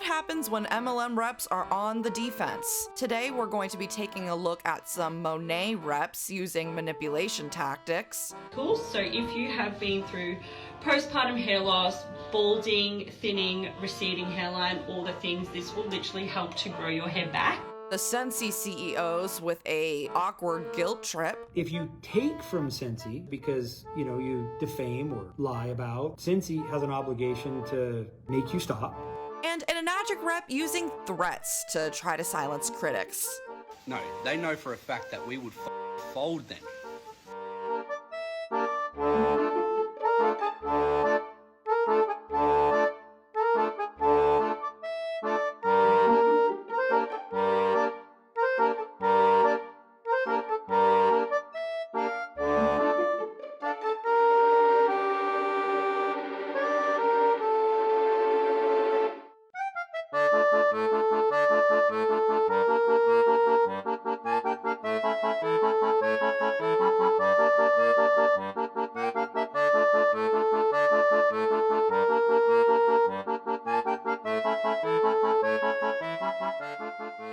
what happens when MLM reps are on the defense. Today we're going to be taking a look at some Monet reps using manipulation tactics. Cool. So if you have been through postpartum hair loss, balding, thinning, receding hairline, all the things, this will literally help to grow your hair back. The scentsy CEOs with a awkward guilt trip. If you take from scentsy because, you defame or lie about, scentsy has an obligation to make you stop. And an enagic rep using threats to try to silence critics. No, they know for a fact that we would fold them.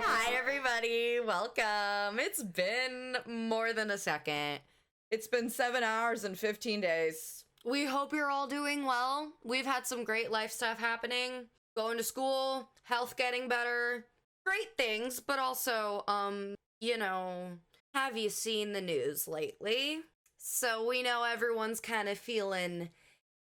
Hi everybody, welcome. It's been more than a second. It's been 7 hours and 15 days. We hope you're all doing well. We've had some great life stuff happening. Going to school, health getting better. Great things, but also, have you seen the news lately? So we know everyone's kind of feeling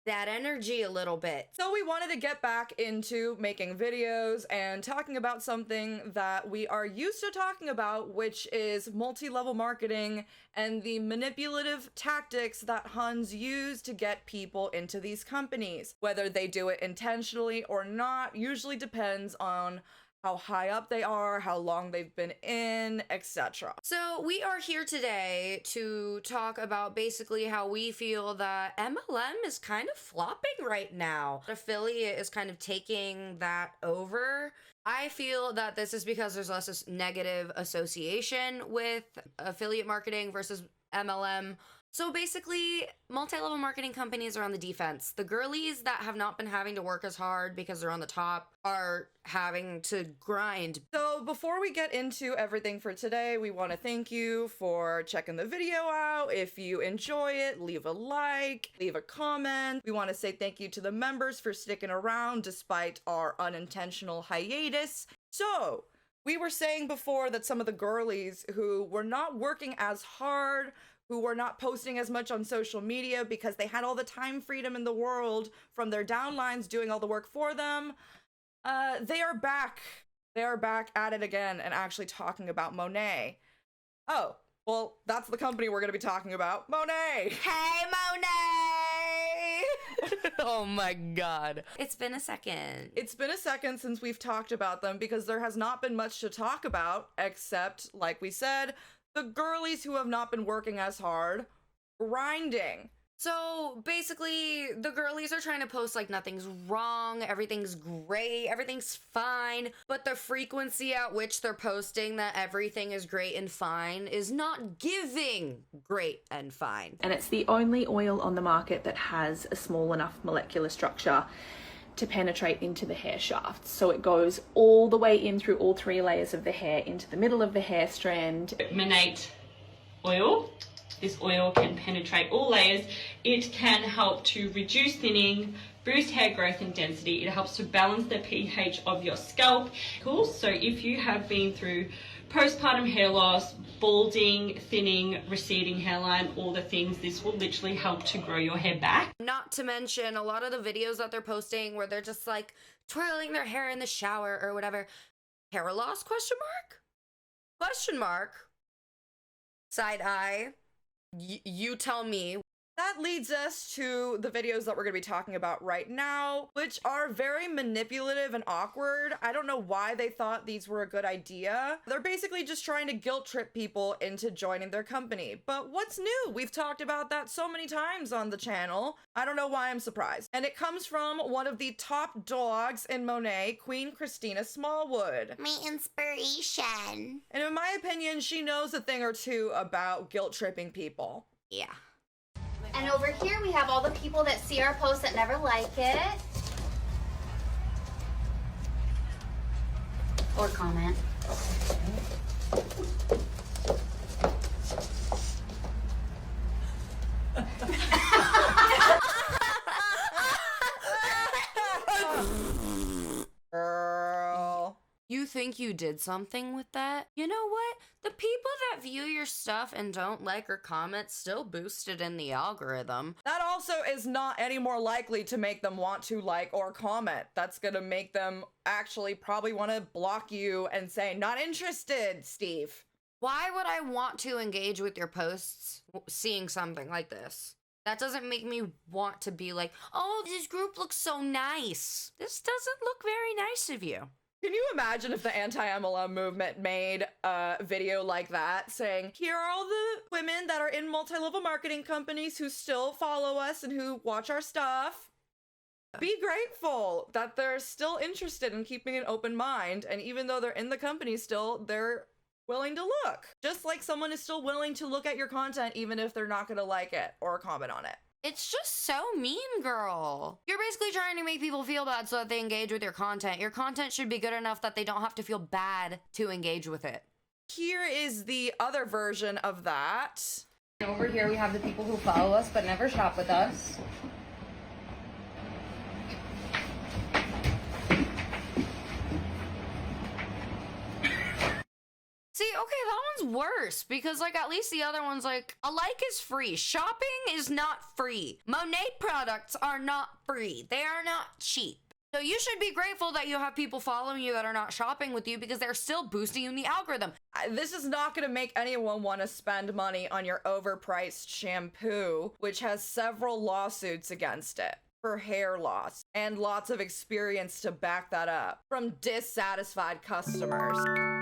that energy a little bit. So we wanted to get back into making videos and talking about something that we are used to talking about, which is multi-level marketing and the manipulative tactics that Huns use to get people into these companies. Whether they do it intentionally or not usually depends on how high up they are, how long they've been in, etc. So we are here today to talk about basically how we feel that MLM is kind of flopping right now. Affiliate is kind of taking that over. I feel that this is because there's less negative association with affiliate marketing versus MLM. So basically, multi-level marketing companies are on the defense. The girlies that have not been having to work as hard because they're on the top are having to grind. So before we get into everything for today, we want to thank you for checking the video out. If you enjoy it, leave a like, leave a comment. We want to say thank you to the members for sticking around despite our unintentional hiatus. So we were saying before that some of the girlies who were not working as hard, who were not posting as much on social media because they had all the time freedom in the world from their downlines doing all the work for them, they are back. They are back at it again and actually talking about Monet. Oh, well, that's the company we're going to be talking about. Monet! Hey, Monet! Oh my god. It's been a second. It's been a second since we've talked about them because there has not been much to talk about except, like we said, the girlies who have not been working as hard, grinding. So basically, the girlies are trying to post like nothing's wrong, everything's great, everything's fine, but the frequency at which they're posting that everything is great and fine is not giving great and fine. And it's the only oil on the market that has a small enough molecular structure to penetrate into the hair shaft. So it goes all the way in through all 3 layers of the hair into the middle of the hair strand. Monat oil. This oil can penetrate all layers. It can help to reduce thinning, boost hair growth and density. It helps to balance the pH of your scalp. Cool. So if you have been through postpartum hair loss, balding, thinning, receding hairline, all the things, this will literally help to grow your hair back. Not to mention a lot of the videos that they're posting where they're just like twirling their hair in the shower or whatever. Hair loss, question mark? Question mark. Side eye. You tell me. That leads us to the videos that we're going to be talking about right now, which are very manipulative and awkward. I don't know why they thought these were a good idea. They're basically just trying to guilt trip people into joining their company. But what's new? We've talked about that so many times on the channel. I don't know why I'm surprised. And it comes from one of the top dogs in Monet, Queen Christina Smallwood. My inspiration. And in my opinion, she knows a thing or two about guilt tripping people. Yeah. And over here we have all the people that see our posts that never like it. Or comment. Girl. You think you did something with that? You know what? The people that view your stuff and don't like or comment still boost it in the algorithm. That also is not any more likely to make them want to like or comment. That's gonna make them actually probably want to block you and say, not interested, Steve. Why would I want to engage with your posts seeing something like this? That doesn't make me want to be like, oh, this group looks so nice. This doesn't look very nice of you. Can you imagine if the anti-MLM movement made a video like that saying, here are all the women that are in multi-level marketing companies who still follow us and who watch our stuff? Be grateful that they're still interested in keeping an open mind, and even though they're in the company still, they're willing to look. Just like someone is still willing to look at your content even if they're not gonna like it or comment on it. It's just so mean, girl. You're basically trying to make people feel bad so that they engage with your content. Your content should be good enough that they don't have to feel bad to engage with it. Here is the other version of that. Over here we have the people who follow us but never shop with us. See, okay, that one's worse because, like, at least the other one's like, a like is free. Shopping is not free. Monat products are not free. They are not cheap. So you should be grateful that you have people following you that are not shopping with you because they're still boosting you in the algorithm. This is not going to make anyone want to spend money on your overpriced shampoo, which has several lawsuits against it for hair loss and lots of experience to back that up from dissatisfied customers.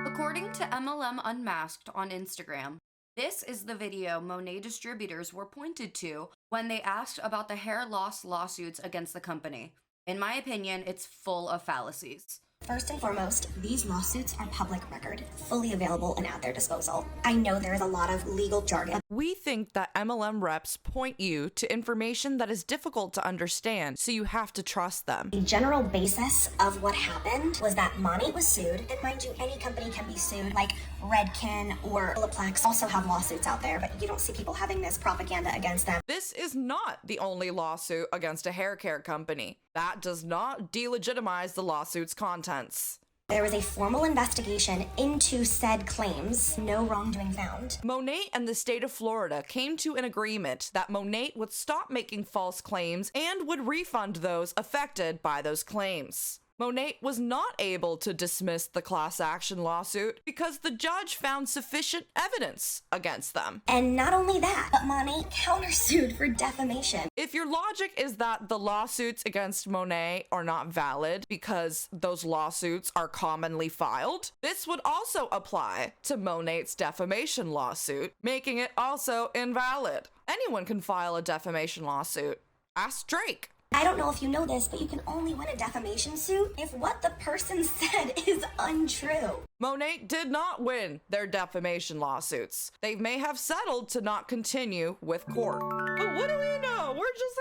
According to MLM Unmasked on Instagram, this is the video Monet distributors were pointed to when they asked about the hair loss lawsuits against the company. In my opinion, it's full of fallacies. First and foremost, these lawsuits are public record, fully available and at their disposal. I know there is a lot of legal jargon. We think that MLM reps point you to information that is difficult to understand, so you have to trust them. The general basis of what happened was that Monat was sued, and mind you, any company can be sued, like Redken or Olaplex also have lawsuits out there, but you don't see people having this propaganda against them. This is not the only lawsuit against a hair care company. That does not delegitimize the lawsuit's contents. There was a formal investigation into said claims, no wrongdoing found. Monat and the state of Florida came to an agreement that Monat would stop making false claims and would refund those affected by those claims. Monat was not able to dismiss the class action lawsuit because the judge found sufficient evidence against them. And not only that, but Monat countersued for defamation. If your logic is that the lawsuits against Monat are not valid because those lawsuits are commonly filed, this would also apply to Monat's defamation lawsuit, making it also invalid. Anyone can file a defamation lawsuit. Ask Drake. I don't know if you know this, but you can only win a defamation suit if what the person said is untrue. Monat did not win their defamation lawsuits. They may have settled to not continue with court. But what do we know? We're just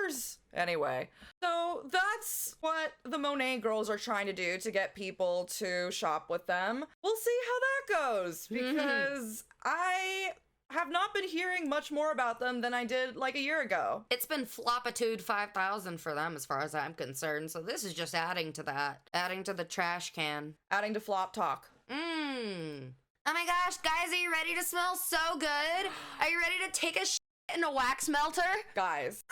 haters. Anyway, so that's what the Monat girls are trying to do to get people to shop with them. We'll see how that goes because I have not been hearing much more about them than I did like a year ago. It's been floppitude 5,000 for them as far as I'm concerned, so this is just adding to that. Adding to the trash can. Adding to flop talk. Oh my gosh, guys, are you ready to smell so good? Are you ready to take a shit in a wax melter? Guys,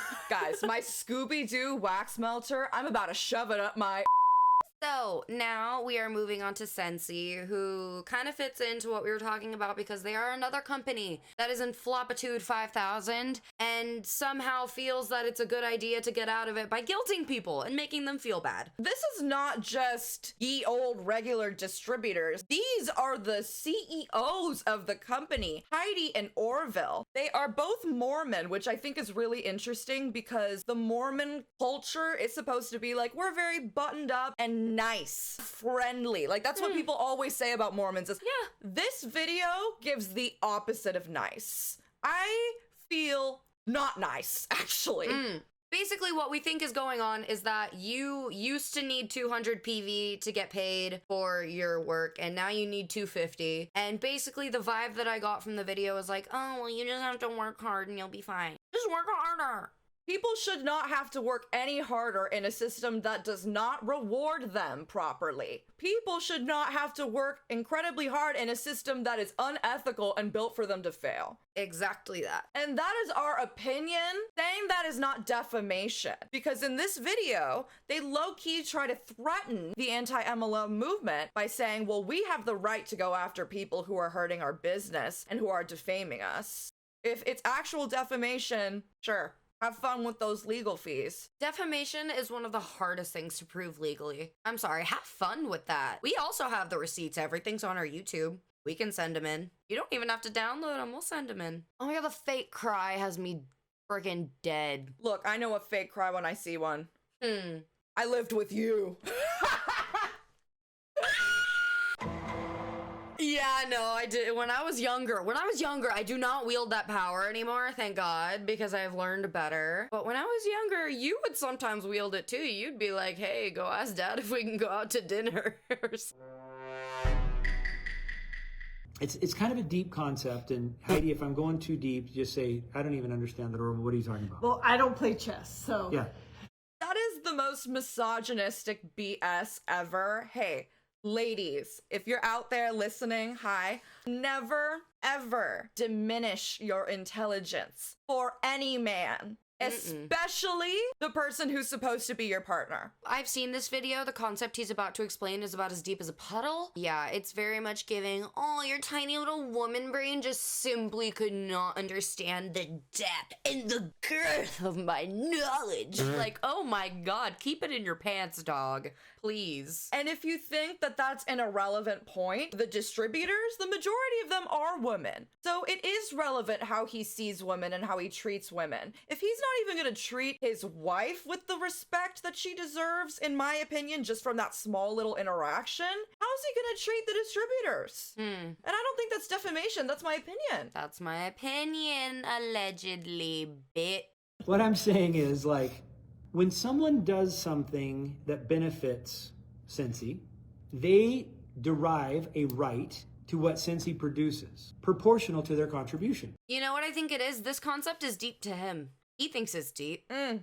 my Scooby-Doo wax melter, I'm about to shove it up my... So now we are moving on to Scentsy, who kind of fits into what we were talking about because they are another company that is in Floppitude 5000 and somehow feels that it's a good idea to get out of it by guilting people and making them feel bad. This is not just ye old regular distributors. These are the CEOs of the company, Heidi and Orville. They are both Mormon, which I think is really interesting because the Mormon culture is supposed to be like, we're very buttoned up and nice, friendly. Like that's what people always say about Mormons is, yeah, this video gives the opposite of nice. I feel not nice, actually. Basically, what we think is going on is that you used to need 200 PV to get paid for your work, and now you need 250. And basically, the vibe that I got from the video is like, oh, well, you just have to work hard and you'll be fine. Just work harder. People should not have to work any harder in a system that does not reward them properly. People should not have to work incredibly hard in a system that is unethical and built for them to fail. Exactly that. And that is our opinion. Saying that is not defamation. Because in this video, they low-key try to threaten the anti-MLM movement by saying, well, we have the right to go after people who are hurting our business and who are defaming us. If it's actual defamation, sure. Have fun with those legal fees. Defamation is one of the hardest things to prove legally. I'm sorry, have fun with that. We also have the receipts. Everything's on our YouTube. We can send them in. You don't even have to download them. We'll send them in. Oh my god, the fake cry has me freaking dead. Look, I know a fake cry when I see one. I lived with you. Yeah, no, I did. When I was younger, I do not wield that power anymore, thank God, because I've learned better. But when I was younger, you would sometimes wield it too. You'd be like, hey, go ask Dad if we can go out to dinner. It's kind of a deep concept, and Heidi, if I'm going too deep, just say, I don't even understand that, or what are you talking about? Well, I don't play chess, so. Yeah. That is the most misogynistic BS ever. Hey, ladies, if you're out there listening, hi, never, ever diminish your intelligence for any man. Especially the person who's supposed to be your partner. I've seen this video. The concept he's about to explain is about as deep as a puddle. Yeah, it's very much giving, oh, your tiny little woman brain just simply could not understand the depth and the girth of my knowledge. Like, oh my god, keep it in your pants, dog. Please. And if you think that that's an irrelevant point, the distributors, the majority of them are women. So it is relevant how he sees women and how he treats women. If he's not even gonna treat his wife with the respect that she deserves, in my opinion, just from that small little interaction, how's he gonna treat the distributors? And I don't think that's defamation, that's my opinion. That's my opinion, allegedly, bitch. What I'm saying is, like, when someone does something that benefits scentsy, they derive a right to what scentsy produces, proportional to their contribution. You know what I think it is? This concept is deep to him. He thinks it's deep. Okay,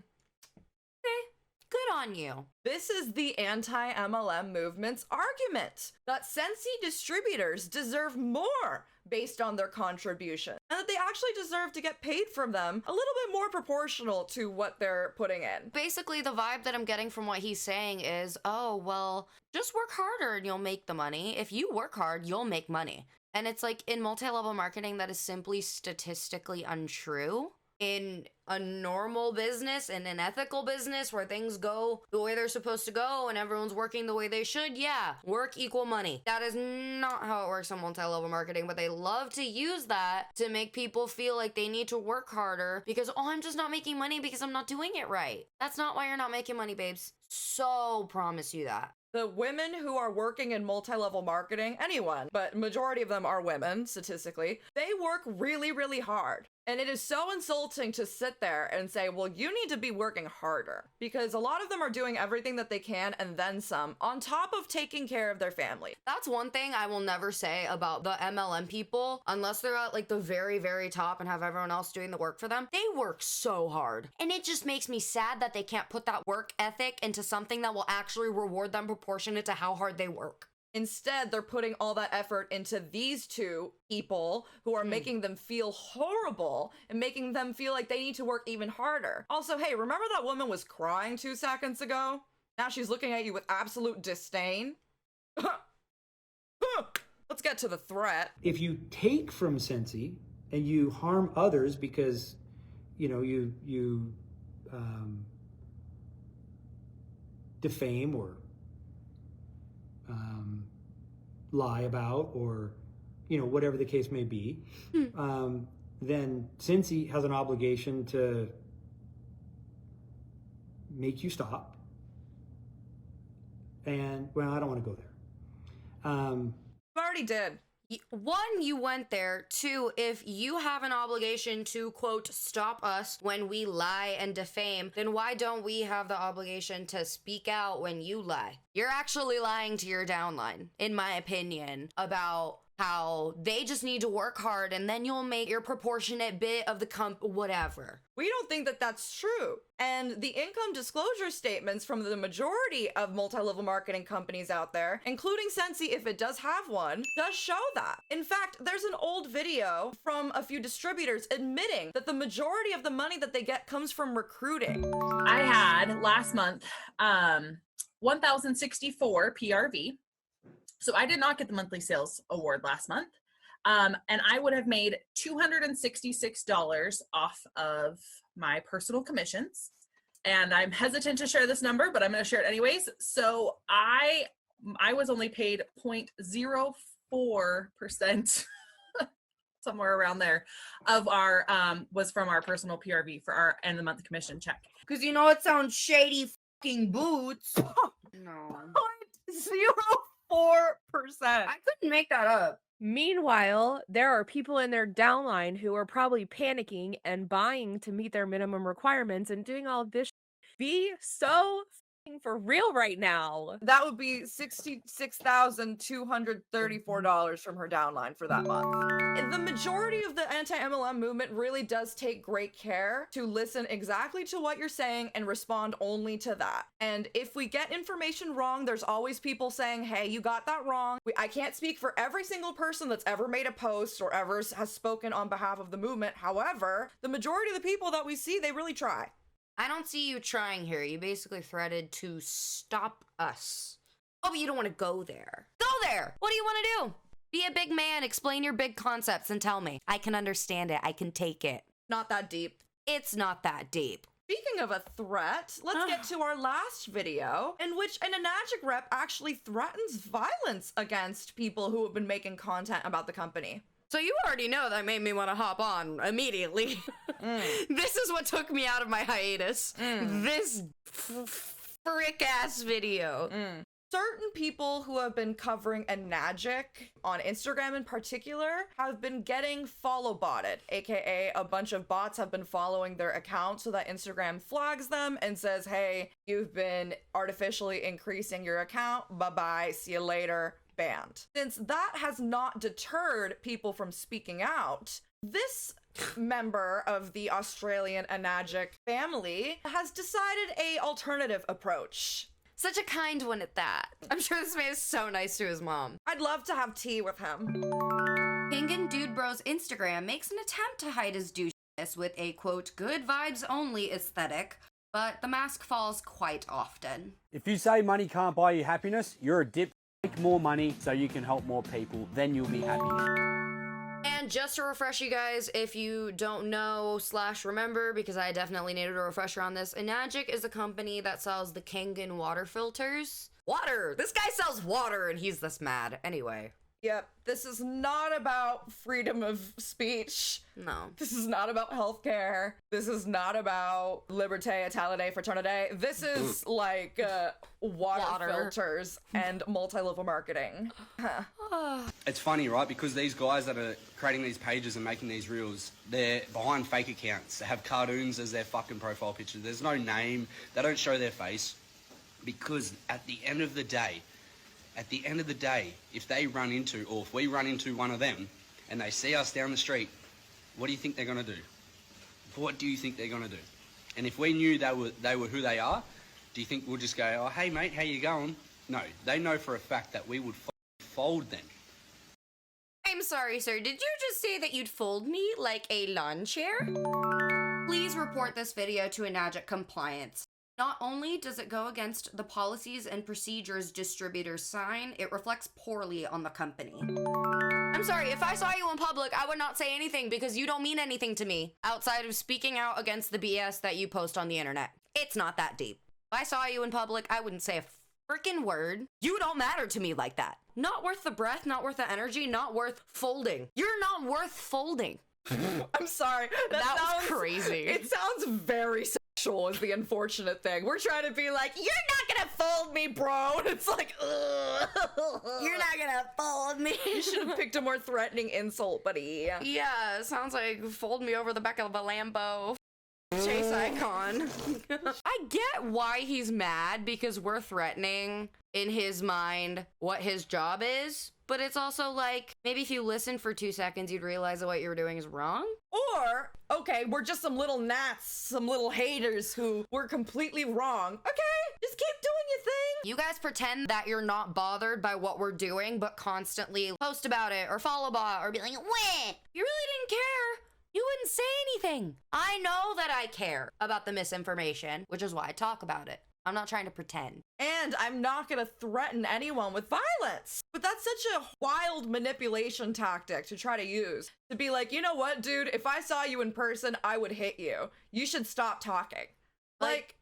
good on you. This is the anti-MLM movement's argument, that scentsy distributors deserve more based on their contribution, and that they actually deserve to get paid from them a little bit more proportional to what they're putting in. Basically, the vibe that I'm getting from what he's saying is, oh, well, just work harder and you'll make the money. If you work hard, you'll make money. And it's like, in multi-level marketing, that is simply statistically untrue. In a normal business, in an ethical business where things go the way they're supposed to go and everyone's working the way they should, yeah, work equal money. That is not how it works in multi-level marketing, but they love to use that to make people feel like they need to work harder because, oh, I'm just not making money because I'm not doing it right. That's not why you're not making money, babes. So promise you that. The women who are working in multi-level marketing, anyone, but majority of them are women, statistically, they work really, really hard. And it is so insulting to sit there and say, well, you need to be working harder, because a lot of them are doing everything that they can and then some on top of taking care of their family. That's one thing I will never say about the MLM people, unless they're at like the very, very top and have everyone else doing the work for them. They work so hard. And it just makes me sad that they can't put that work ethic into something that will actually reward them proportionate to how hard they work. Instead, they're putting all that effort into these two people who are making them feel horrible and making them feel like they need to work even harder. Also, hey, remember that woman was crying 2 seconds ago? Now she's looking at you with absolute disdain. Let's get to the threat. If you take from scentsy and you harm others because, you know, you defame or lie about, or, you know, whatever the case may be, then scentsy has an obligation to make you stop. And, well, I don't want to go there. I already did. One, you went there. Two, if you have an obligation to, quote, stop us when we lie and defame, then why don't we have the obligation to speak out when you lie? You're actually lying to your downline, in my opinion, about how they just need to work hard and then you'll make your proportionate bit of the whatever. We don't think that that's true. And the income disclosure statements from the majority of multi-level marketing companies out there, including Scentsy, if it does have one, does show that. In fact, there's an old video from a few distributors admitting that the majority of the money that they get comes from recruiting. I had last month 1,064 PRV. So I did not get the monthly sales award last month. And I would have made $266 off of my personal commissions. And I'm hesitant to share this number, but I'm going to share it anyways. So I was only paid 0.04%, somewhere around there, of our, was from our personal PRV for our end of the month commission check. Because you know it sounds shady fucking boots. No. 0.04%. I couldn't make that up. Meanwhile, there are people in their downline who are probably panicking and buying to meet their minimum requirements and doing all of this. Be so for real right now. That would be $66,234 from her downline for that month. And the majority of the anti-MLM movement really does take great care to listen exactly to what you're saying and respond only to that. And if we get information wrong, there's always people saying, hey, you got that wrong. I can't speak for every single person that's ever made a post or ever has spoken on behalf of the movement. However, the majority of the people that we see, they really try. I don't see you trying here. You basically threatened to stop us. Oh, but you don't want to go there. Go there! What do you want to do? Be a big man, explain your big concepts, and tell me. I can understand it. I can take it. Not that deep. It's not that deep. Speaking of a threat, let's get to our last video in which an enagic rep actually threatens violence against people who have been making content about the company. So you already know that made me want to hop on immediately. This is what took me out of my hiatus. This frick-ass video. Certain people who have been covering enagic on Instagram in particular have been getting follow-botted, aka a bunch of bots have been following their account so that Instagram flags them and says, hey, you've been artificially increasing your account, bye-bye, see you later, banned. Since that has not deterred people from speaking out, this member of the Australian enagic family has decided a alternative approach. Such a kind one at that. I'm sure this man is so nice to his mom. I'd love to have tea with him. Kangen Dude Bro's Instagram makes an attempt to hide his douchiness with a, quote, good vibes only aesthetic, but the mask falls quite often. If you say money can't buy you happiness, you're a dip. Make more money so you can help more people, then you'll be happy. And just to refresh you guys, if you don't know / remember, because I definitely needed a refresher on this, Enagic is a company that sells the Kangen water filters. Water! This guy sells water and he's this mad. Anyway. Yep, this is not about freedom of speech. No. This is not about healthcare. This is not about liberté, etalite, fraternité. This is like water filters and multi-level marketing. It's funny, right? Because these guys that are creating these pages and making these reels, they're behind fake accounts. They have cartoons as their fucking profile picture. There's no name. They don't show their face. Because at the end of the day, if they run into, or if we run into one of them and they see us down the street, what do you think they're going to do? What do you think they're going to do? And if we knew they were who they are, do you think we'll just go, oh, hey, mate, how you going? No, they know for a fact that we would fold them. I'm sorry, sir. Did you just say that you'd fold me like a lawn chair? Please report this video to Enagic Compliance. Not only does it go against the policies and procedures distributors sign, it reflects poorly on the company. I'm sorry, if I saw you in public, I would not say anything because you don't mean anything to me outside of speaking out against the BS that you post on the internet. It's not that deep. If I saw you in public, I wouldn't say a freaking word. You don't matter to me like that. Not worth the breath, not worth the energy, not worth folding. You're not worth folding. I'm sorry. That was crazy. It sounds very is the unfortunate thing. We're trying to be like, you're not gonna fold me, bro. And it's like, ugh. You're not gonna fold me. You should have picked a more threatening insult, buddy. Yeah, it sounds like fold me over the back of a Lambo. Chase icon. I get why he's mad, because we're threatening in his mind what his job is, but it's also like, maybe if you listen for 2 seconds, you'd realize that what you're doing is wrong. Or, okay, we're just some little gnats, some little haters who were completely wrong. Okay, just keep doing your thing. You guys pretend that you're not bothered by what we're doing, but constantly post about it or follow bot or be like, wah, you really didn't care. You wouldn't say anything. I know that I care about the misinformation, which is why I talk about it. I'm not trying to pretend. And I'm not gonna threaten anyone with violence. But that's such a wild manipulation tactic to try to use. To be like, you know what, dude? If I saw you in person, I would hit you. You should stop talking. Like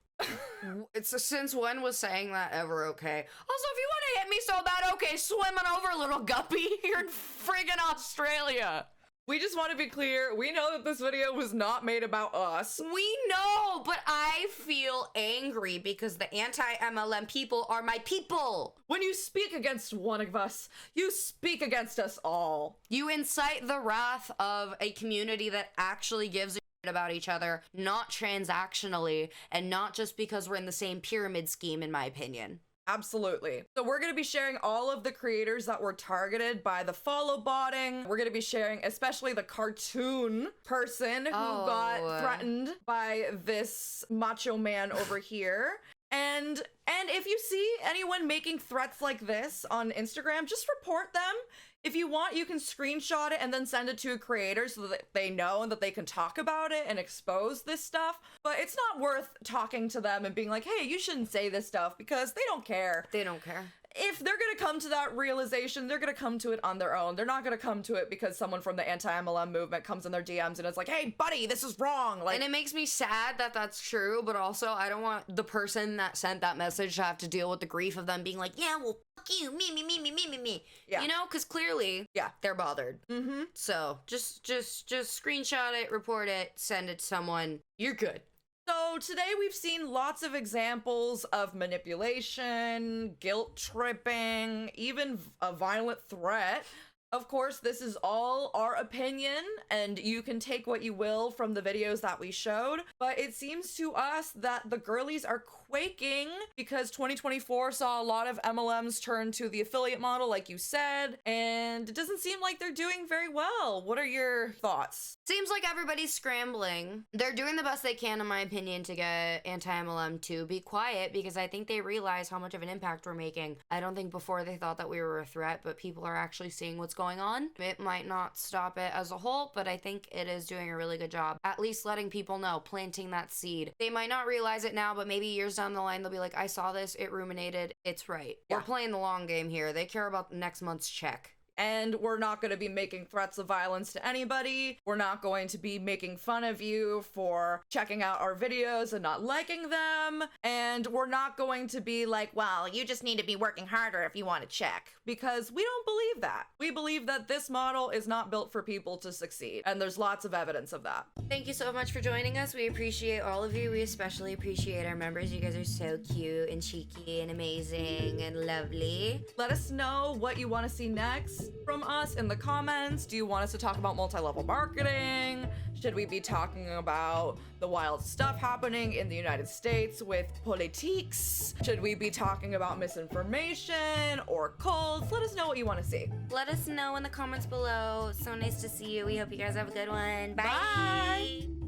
it's since when was saying that ever okay? Also, if you want to hit me so bad, okay, swim on over, little guppy. You're in friggin' Australia. We just want to be clear, we know that this video was not made about us. We know, but I feel angry because the anti-MLM people are my people. When you speak against one of us, you speak against us all. You incite the wrath of a community that actually gives a shit about each other, not transactionally, and not just because we're in the same pyramid scheme, in my opinion. Absolutely. So we're going to be sharing all of the creators that were targeted by the follow botting. We're going to be sharing especially the cartoon person who got threatened by this macho man over here. And if you see anyone making threats like this on Instagram, just report them. If you want, you can screenshot it and then send it to a creator so that they know and that they can talk about it and expose this stuff. But it's not worth talking to them and being like, hey, you shouldn't say this stuff, because they don't care. They don't care. If they're gonna come to that realization, they're gonna come to it on their own. They're not gonna come to it because someone from the anti-MLM movement comes in their DMs and it's like, hey, buddy, this is wrong. Like, and it makes me sad that that's true, but also I don't want the person that sent that message to have to deal with the grief of them being like, yeah, well, fuck you, me. Yeah. You know, because clearly, yeah, they're bothered. Mm-hmm. So just screenshot it, report it, send it to someone. You're good. So today we've seen lots of examples of manipulation, guilt tripping, even a violent threat. Of course, this is all our opinion, and you can take what you will from the videos that we showed, but it seems to us that the girlies are quaking because 2024 saw a lot of MLMs turn to the affiliate model, like you said, and it doesn't seem like they're doing very well. What are your thoughts? Seems like everybody's scrambling. They're doing the best they can, in my opinion, to get anti-MLM to be quiet, because I think they realize how much of an impact we're making. I don't think before they thought that we were a threat, but people are actually seeing what's going on. It might not stop it as a whole, but I think it is doing a really good job, at least letting people know, planting that seed. They might not realize it now, but maybe years down the line, they'll be like, I saw this, it ruminated, it's right. Yeah. We're playing the long game here. They care about next month's check. And we're not going to be making threats of violence to anybody. We're not going to be making fun of you for checking out our videos and not liking them. And we're not going to be like, well, you just need to be working harder if you want to check. Because we don't believe that. We believe that this model is not built for people to succeed. And there's lots of evidence of that. Thank you so much for joining us. We appreciate all of you. We especially appreciate our members. You guys are so cute and cheeky and amazing and lovely. Let us know what you want to see next from us in the comments. Do you want us to talk about multi-level marketing? Should we be talking about the wild stuff happening in the United States with politiques? Should we be talking about misinformation or cults? Let us know what you want to see. Let us know in the comments below. So nice to see you. We hope you guys have a good one. Bye. Bye.